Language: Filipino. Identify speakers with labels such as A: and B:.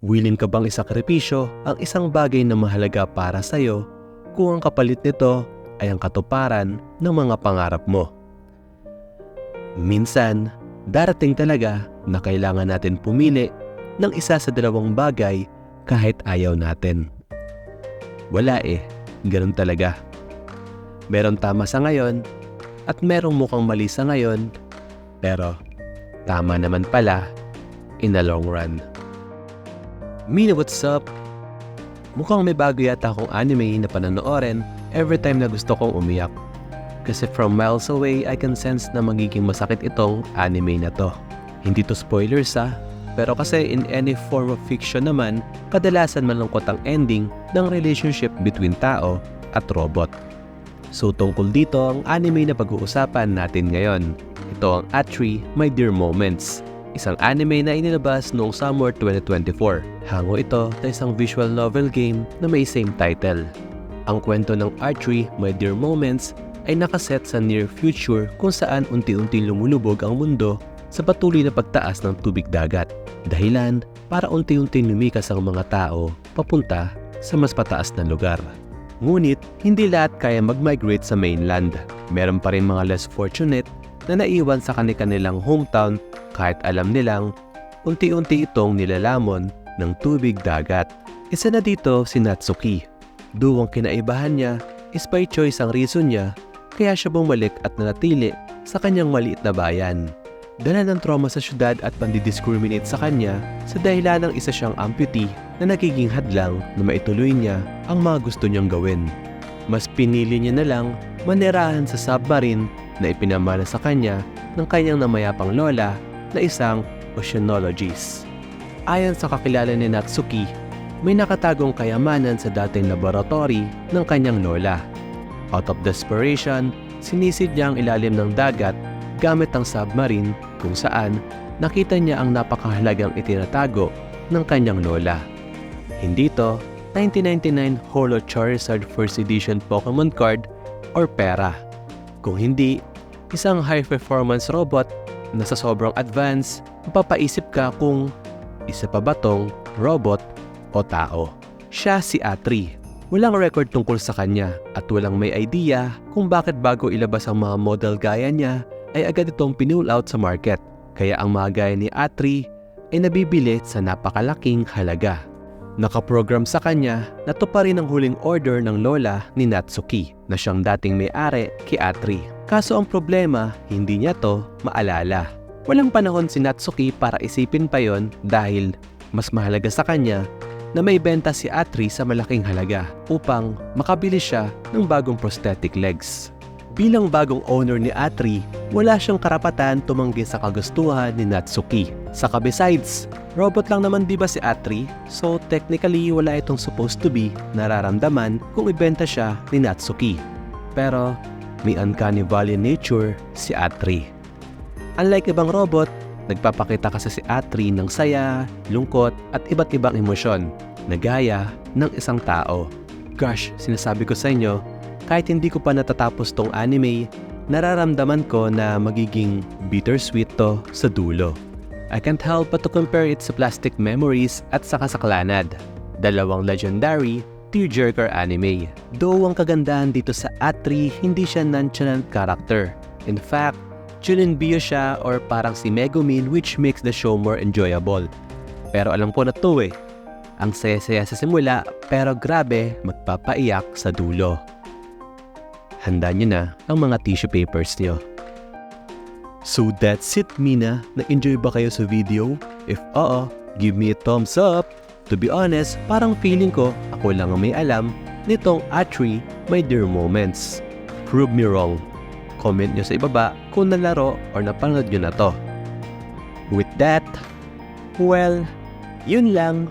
A: Willing ka bang isakripisyo ang isang bagay na mahalaga para sa'yo kung ang kapalit nito ay ang katuparan ng mga pangarap mo? Minsan, darating talaga na kailangan natin pumili ng isa sa dalawang bagay kahit ayaw natin. Wala ganun talaga. Meron tama sa ngayon at merong mukhang mali sa ngayon, pero tama naman pala in the long run. Mina, what's up? Mukhang may bago yata akong anime na panonoorin every time na gusto kong umiyak. Kasi from miles away, I can sense na magiging masakit itong anime na to. Hindi to spoilers pero kasi in any form of fiction naman, kadalasan malungkot ang ending ng relationship between tao at robot. So tungkol dito ang anime na pag-uusapan natin ngayon. Ito ang Atri, My Dear Moments. Isang anime na inilabas noong summer 2024. Hango ito sa isang visual novel game na may same title. Ang kwento ng Atri, My Dear Moments ay nakaset sa near future kung saan unti-unti lumulubog ang mundo sa patuloy na pagtaas ng tubig dagat. Dahilan para unti-unti lumikas ang mga tao papunta sa mas pataas na lugar. Ngunit hindi lahat kaya mag-migrate sa mainland. Meron pa rin mga less fortunate na naiwan sa kanilang hometown kahit alam nilang unti-unti itong nilalamon ng tubig dagat. Isa na dito si Natsuki. Duwang kinaibahan niya is by choice ang reason niya kaya siya bumalik at nanatili sa kanyang maliit na bayan. Dala ng trauma sa syudad at pandidiscriminate sa kanya sa dahilan ng isa siyang amputee na nagiging hadlang na maituloy niya ang mga gusto niyang gawin. Mas pinili niya na lang manirahan sa submarine na ipinamana sa kanya ng kanyang namayapang lola na isang oceanologist. Ayon sa kakilala ni Natsuki, may nakatagong kayamanan sa dating laboratory ng kanyang lola. Out of desperation, sinisid niya ang ilalim ng dagat gamit ang submarine kung saan nakita niya ang napakahalagang itinatago ng kanyang lola. Hindi ito 1999 Holo Charizard First Edition Pokemon card or pera. Kung hindi, isang high-performance robot na sa sobrang advance, mapapaisip ka kung isa pa ba tong robot o tao. Siya si Atri. Walang record tungkol sa kanya at walang may idea kung bakit bago ilabas ang mga model gaya niya ay agad itong pinull out sa market. Kaya ang mga gaya ni Atri ay nabibili sa napakalaking halaga. Nakaprogram sa kanya na to pa rin ang huling order ng lola ni Natsuki na siyang dating may-ari kay Atri. Kaso ang problema, hindi niya to maalala. Walang panahon si Natsuki para isipin pa yon dahil mas mahalaga sa kanya na may benta si Atri sa malaking halaga upang makabili siya ng bagong prosthetic legs. Bilang bagong owner ni Atri, wala siyang karapatan tumanggi sa kagustuhan ni Natsuki. Saka besides, robot lang naman diba si Atri? So technically wala itong supposed to be nararamdaman kung ibenta siya ni Natsuki. Pero may uncanny valley nature si Atri. Unlike ibang robot, nagpapakita kasi si Atri ng saya, lungkot at iba't ibang emosyon na gaya ng isang tao. Gosh, sinasabi ko sa inyo, kahit hindi ko pa natatapos tong anime, nararamdaman ko na magiging bittersweet to sa dulo. I can't help but to compare it sa Plastic Memories at saka sa Clannad, dalawang legendary tearjerker anime. Though ang kagandahan dito sa Atri, hindi siya nonchalant character. In fact, Chuninbyo siya or parang si Megumin which makes the show more enjoyable. Pero alam ko na to ang saya-saya sa simula pero grabe magpapaiyak sa dulo. Handa nyo na ang mga tissue papers nyo. So that's it, Mina. Na-enjoy ba kayo sa video? If oo, give me a thumbs up. To be honest, parang feeling ko ako lang ang may alam nitong Atri, My Dear Moments. Prove me wrong. Comment nyo sa ibaba kung nalaro or napanood nyo na to. With that, well, yun lang.